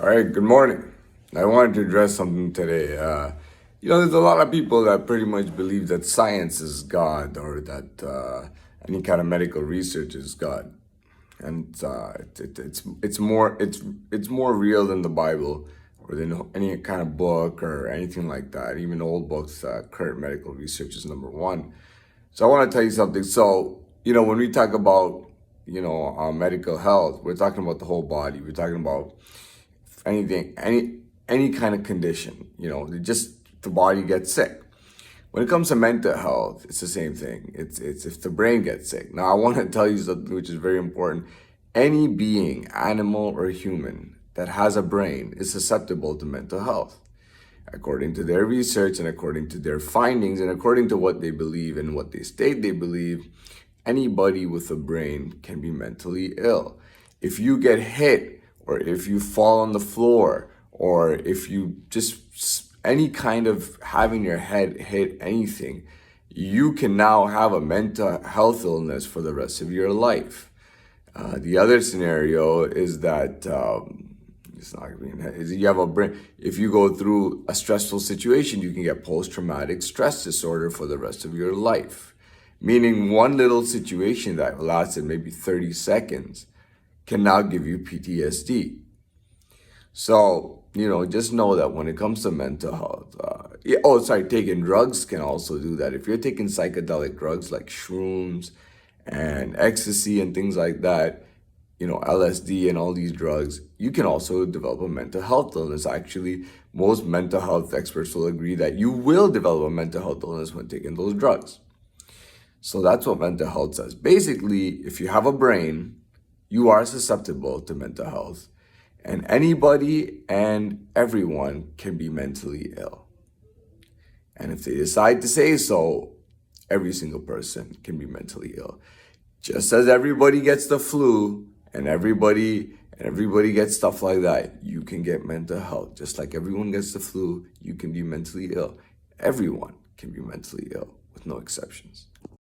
All right, good morning. I wanted to address something today. There's a lot of people that pretty much believe that science is God or that any kind of medical research is God, and it's more real than the Bible or than any kind of book or anything like that. Even old books, current medical research is number one. So I want to tell you something. So when we talk about medical health, we're talking about the whole body. We're talking about anything, any kind of condition, just the body gets sick. When it comes to mental health, it's the same thing. It's if the brain gets sick. Now I want to tell you something which is very important. Any being, animal or human, that has a brain is susceptible to mental health. According to their research and according to their findings and according to what they believe and what they state they believe, anybody with a brain can be mentally ill. If you get hit, or if you fall on the floor, or if you just any kind of having your head hit anything, you can now have a mental health illness for the rest of your life. The other scenario is that it's not is you have a brain. If you go through a stressful situation, you can get post-traumatic stress disorder for the rest of your life. Meaning one little situation that lasted maybe 30 seconds can now give you PTSD. So, just know that when it comes to mental health, taking drugs can also do that. If you're taking psychedelic drugs like shrooms and ecstasy and things like that, LSD and all these drugs, you can also develop a mental health illness. Actually, most mental health experts will agree that you will develop a mental health illness when taking those drugs. So that's what mental health says. Basically, if you have a brain, you are susceptible to mental health, and anybody and everyone can be mentally ill. And if they decide to say so, every single person can be mentally ill. Just as everybody gets the flu and everybody gets stuff like that, you can get mental health. Just like everyone gets the flu, you can be mentally ill. Everyone can be mentally ill with no exceptions.